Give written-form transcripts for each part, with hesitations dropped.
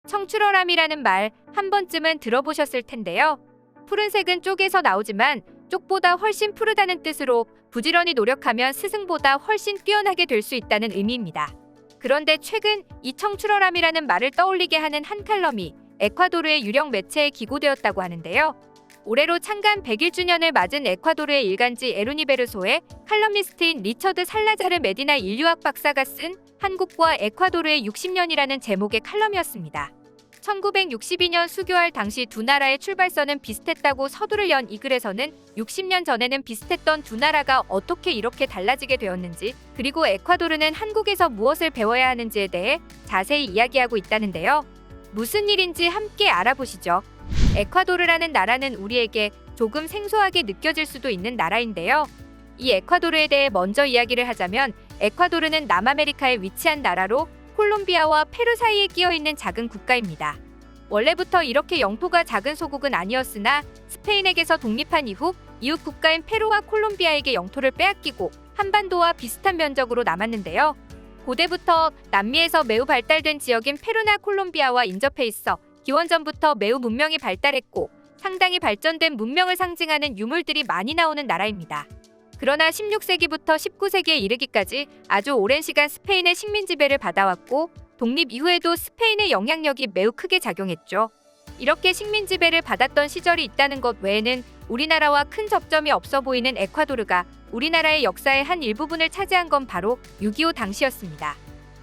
청출어람이라는 말 한 번쯤은 들어보셨을 텐데요. 푸른색은 쪽에서 나오지만 쪽보다 훨씬 푸르다는 뜻으로 부지런히 노력하면 스승보다 훨씬 뛰어나게 될 수 있다는 의미입니다. 그런데 최근 이 청출어람이라는 말을 떠올리게 하는 한 칼럼이 에콰도르의 유력 매체에 기고되었다고 하는데요. 올해로 창간 100일주년을 맞은 에콰도르의 일간지 에루니베르소의 칼럼니스트인 리처드 살라자르 메디나 인류학 박사가 쓴 한국과 에콰도르의 60년이라는 제목의 칼럼이었습니다. 1962년 수교할 당시 두 나라의 출발선은 비슷했다고 서두를 연 이 글에서는 60년 전에는 비슷했던 두 나라가 어떻게 이렇게 달라지게 되었는지, 그리고 에콰도르는 한국에서 무엇을 배워야 하는지에 대해 자세히 이야기하고 있다는데요. 무슨 일인지 함께 알아보시죠. 에콰도르라는 나라는 우리에게 조금 생소하게 느껴질 수도 있는 나라인데요. 이 에콰도르에 대해 먼저 이야기를 하자면, 에콰도르는 남아메리카에 위치한 나라로 콜롬비아와 페루 사이에 끼어 있는 작은 국가입니다. 원래부터 이렇게 영토가 작은 소국은 아니었으나 스페인에게서 독립한 이후 이웃 국가인 페루와 콜롬비아에게 영토를 빼앗기고 한반도와 비슷한 면적으로 남았는데요. 고대부터 남미에서 매우 발달된 지역인 페루나 콜롬비아와 인접해 있어 기원전부터 매우 문명이 발달했고 상당히 발전된 문명을 상징하는 유물들이 많이 나오는 나라입니다. 그러나 16세기부터 19세기에 이르기까지 아주 오랜 시간 스페인의 식민 지배를 받아왔고 독립 이후에도 스페인의 영향력이 매우 크게 작용했죠. 이렇게 식민 지배를 받았던 시절이 있다는 것 외에는 우리나라와 큰 접점이 없어 보이는 에콰도르가 우리나라의 역사의 한 일부분을 차지한 건 바로 6.25 당시였습니다.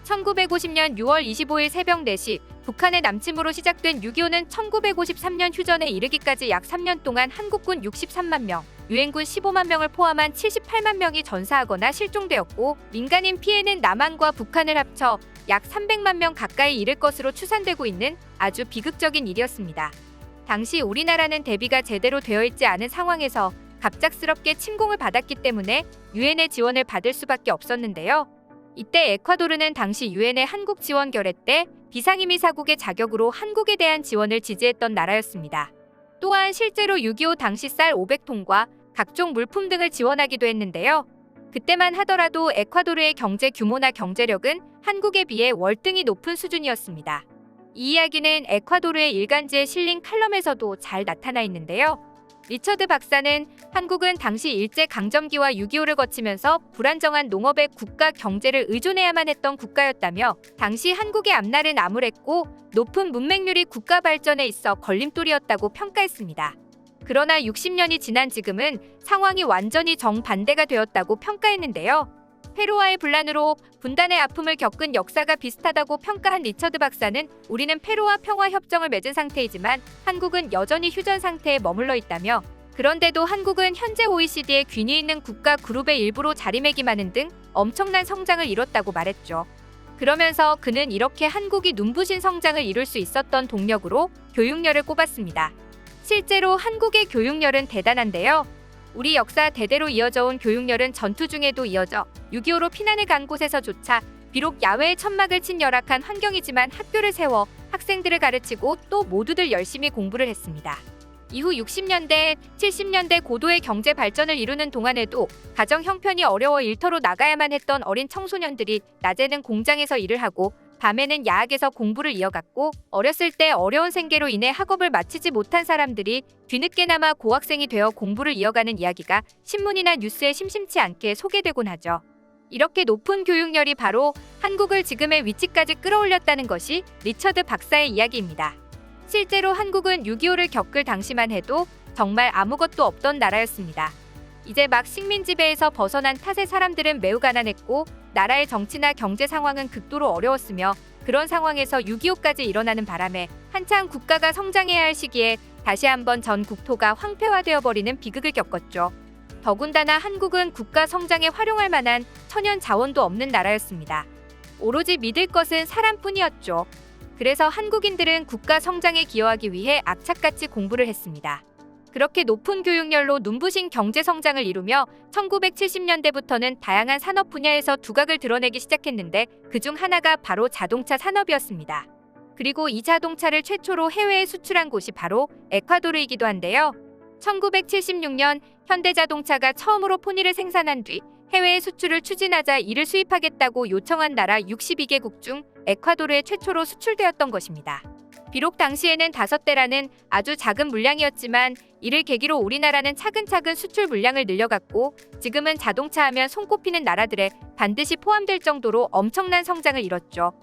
1950년 6월 25일 새벽 4시 북한의 남침으로 시작된 6.25는 1953년 휴전에 이르기까지 약 3년 동안 한국군 63만 명, 유엔군 15만 명을 포함한 78만 명이 전사하거나 실종되었고 민간인 피해는 남한과 북한을 합쳐 약 300만 명 가까이 이를 것으로 추산되고 있는 아주 비극적인 일이었습니다. 당시 우리나라는 대비가 제대로 되어 있지 않은 상황에서 갑작스럽게 침공을 받았기 때문에 유엔의 지원을 받을 수밖에 없었는데요. 이때 에콰도르는 당시 유엔의 한국 지원 결의 때 비상임의 사국의 자격으로 한국에 대한 지원을 지지했던 나라였습니다. 또한 실제로 6.25 당시 쌀 500톤과 각종 물품 등을 지원하기도 했는데요. 그때만 하더라도 에콰도르의 경제 규모나 경제력은 한국에 비해 월등히 높은 수준이었습니다. 이 이야기는 에콰도르의 일간지에 실린 칼럼에서도 잘 나타나 있는데요. 리처드 박사는 한국은 당시 일제강점기와 6.25를 거치면서 불안정한 농업에 국가 경제를 의존해야만 했던 국가였다며 당시 한국의 앞날은 암울했고 높은 문맹률이 국가 발전에 있어 걸림돌이었다고 평가했습니다. 그러나 60년이 지난 지금은 상황이 완전히 정반대가 되었다고 평가했는데요. 페루와의 분란으로 분단의 아픔을 겪은 역사가 비슷하다고 평가한 리처드 박사는 우리는 페루와 평화협정을 맺은 상태이지만 한국은 여전히 휴전 상태에 머물러 있다며 그런데도 한국은 현재 OECD의 균이 있는 국가 그룹의 일부로 자리매김하는 등 엄청난 성장을 이뤘다고 말했죠. 그러면서 그는 이렇게 한국이 눈부신 성장을 이룰 수 있었던 동력으로 교육열을 꼽았습니다. 실제로 한국의 교육열은 대단한데요. 우리 역사 대대로 이어져 온 교육열은 전투 중에도 이어져 6.25로 피난을 간 곳에서조차 비록 야외에 천막을 친 열악한 환경이지만 학교를 세워 학생들을 가르치고 또 모두들 열심히 공부를 했습니다. 이후 60년대, 70년대 고도의 경제 발전을 이루는 동안에도 가정 형편이 어려워 일터로 나가야만 했던 어린 청소년들이 낮에는 공장에서 일을 하고 밤에는 야학에서 공부를 이어갔고 어렸을 때 어려운 생계로 인해 학업을 마치지 못한 사람들이 뒤늦게나마 고학생이 되어 공부를 이어가는 이야기가 신문이나 뉴스에 심심치 않게 소개되곤 하죠. 이렇게 높은 교육열이 바로 한국을 지금의 위치까지 끌어올렸다는 것이 리처드 박사의 이야기입니다. 실제로 한국은 6.25를 겪을 당시만 해도 정말 아무것도 없던 나라였습니다. 이제 막 식민 지배에서 벗어난 탓에 사람들은 매우 가난했고 나라의 정치나 경제 상황은 극도로 어려웠으며 그런 상황에서 6.25까지 일어나는 바람에 한창 국가가 성장해야 할 시기에 다시 한번 전 국토가 황폐화되어 버리는 비극을 겪었죠. 더군다나 한국은 국가 성장에 활용할 만한 천연 자원도 없는 나라였습니다. 오로지 믿을 것은 사람뿐이었죠. 그래서 한국인들은 국가 성장에 기여하기 위해 악착같이 공부를 했습니다. 그렇게 높은 교육열로 눈부신 경제 성장을 이루며 1970년대부터는 다양한 산업 분야에서 두각을 드러내기 시작했는데 그중 하나가 바로 자동차 산업이었습니다. 그리고 이 자동차를 최초로 해외에 수출한 곳이 바로 에콰도르이기도 한데요. 1976년 현대자동차가 처음으로 포니를 생산한 뒤 해외에 수출을 추진하자 이를 수입하겠다고 요청한 나라 62개국 중 에콰도르에 최초로 수출되었던 것입니다. 비록 당시에는 5대라는 아주 작은 물량이었지만 이를 계기로 우리나라는 차근차근 수출 물량을 늘려갔고 지금은 자동차 하면 손꼽히는 나라들에 반드시 포함될 정도로 엄청난 성장을 이뤘죠.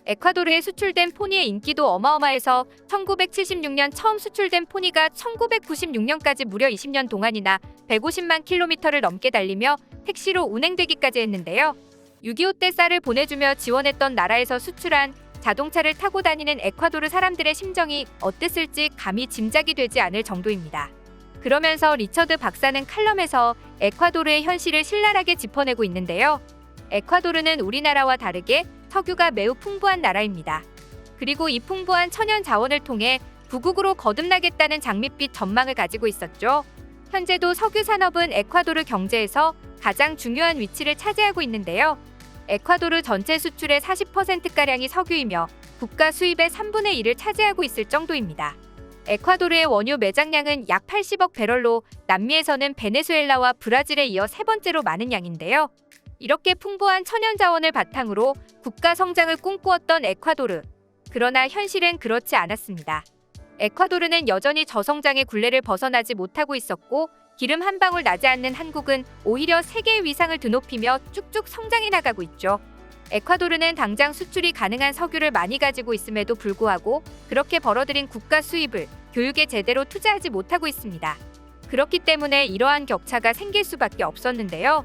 에콰도르에 수출된 포니의 인기도 어마어마해서 1976년 처음 수출된 포니가 1996년까지 무려 20년 동안이나 150만 킬로미터를 넘게 달리며 택시로 운행되기까지 했는데요. 6.25 때 쌀을 보내주며 지원했던 나라에서 수출한 자동차를 타고 다니는 에콰도르 사람들의 심정이 어땠을지 감히 짐작이 되지 않을 정도입니다. 그러면서 리처드 박사는 칼럼에서 에콰도르의 현실을 신랄하게 짚어내고 있는데요. 에콰도르는 우리나라와 다르게 석유가 매우 풍부한 나라입니다. 그리고 이 풍부한 천연 자원을 통해 부국으로 거듭나겠다는 장밋빛 전망을 가지고 있었죠. 현재도 석유 산업은 에콰도르 경제에서 가장 중요한 위치를 차지하고 있는데요. 에콰도르 전체 수출의 40%가량이 석유이며 국가 수입의 3분의 1을 차지하고 있을 정도입니다. 에콰도르의 원유 매장량은 약 80억 배럴로 남미에서는 베네수엘라와 브라질에 이어 세 번째로 많은 양인데요. 이렇게 풍부한 천연 자원을 바탕으로 국가 성장을 꿈꾸었던 에콰도르. 그러나 현실은 그렇지 않았습니다. 에콰도르는 여전히 저성장의 굴레를 벗어나지 못하고 있었고 기름 한 방울 나지 않는 한국은 오히려 세계의 위상을 드높이며 쭉쭉 성장해 나가고 있죠. 에콰도르는 당장 수출이 가능한 석유를 많이 가지고 있음에도 불구하고 그렇게 벌어들인 국가 수입을 교육에 제대로 투자하지 못하고 있습니다. 그렇기 때문에 이러한 격차가 생길 수밖에 없었는데요.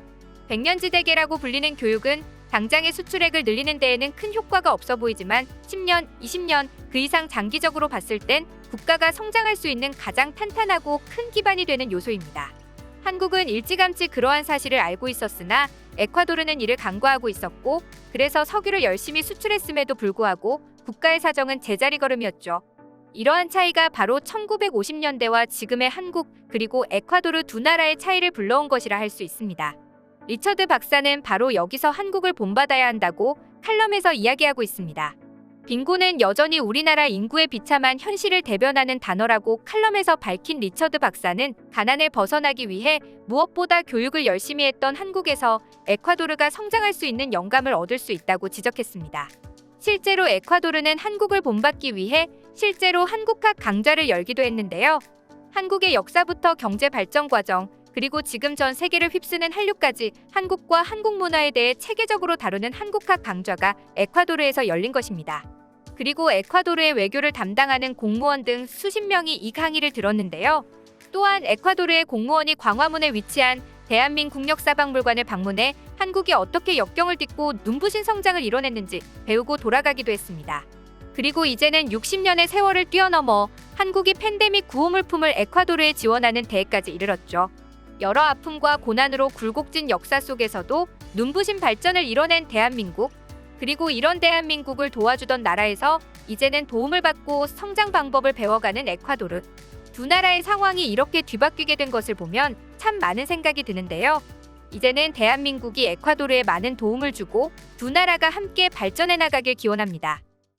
백년지대계라고 불리는 교육은 당장의 수출액을 늘리는 데에는 큰 효과가 없어 보이지만 10년, 20년 그 이상 장기적으로 봤을 땐 국가가 성장할 수 있는 가장 탄탄하고 큰 기반이 되는 요소입니다. 한국은 일찌감치 그러한 사실을 알고 있었으나 에콰도르는 이를 간과하고 있었고 그래서 석유를 열심히 수출했음에도 불구하고 국가의 사정은 제자리 걸음이었죠. 이러한 차이가 바로 1950년대와 지금의 한국 그리고 에콰도르 두 나라의 차이를 불러온 것이라 할 수 있습니다. 리처드 박사는 바로 여기서 한국을 본받아야 한다고 칼럼에서 이야기하고 있습니다. 빈곤은 여전히 우리나라 인구의 비참한 현실을 대변하는 단어라고 칼럼에서 밝힌 리처드 박사는 가난을 벗어나기 위해 무엇보다 교육을 열심히 했던 한국에서 에콰도르가 성장할 수 있는 영감을 얻을 수 있다고 지적했습니다. 실제로 에콰도르는 한국을 본받기 위해 실제로 한국학 강좌를 열기도 했는데요. 한국의 역사부터 경제 발전 과정, 그리고 지금 전 세계를 휩쓰는 한류까지 한국과 한국 문화에 대해 체계적으로 다루는 한국학 강좌가 에콰도르에서 열린 것입니다. 그리고 에콰도르의 외교를 담당하는 공무원 등 수십 명이 이 강의를 들었는데요. 또한 에콰도르의 공무원이 광화문에 위치한 대한민국력사박물관을 방문해 한국이 어떻게 역경을 딛고 눈부신 성장을 이뤄냈는지 배우고 돌아가기도 했습니다. 그리고 이제는 60년의 세월을 뛰어넘어 한국이 팬데믹 구호물품을 에콰도르에 지원하는 대회까지 이르렀죠. 여러 아픔과 고난으로 굴곡진 역사 속에서도 눈부신 발전을 이뤄낸 대한민국, 그리고 이런 대한민국을 도와주던 나라에서 이제는 도움을 받고 성장 방법을 배워가는 에콰도르. 두 나라의 상황이 이렇게 뒤바뀌게 된 것을 보면 참 많은 생각이 드는데요. 이제는 대한민국이 에콰도르에 많은 도움을 주고 두 나라가 함께 발전해 나가길 기원합니다.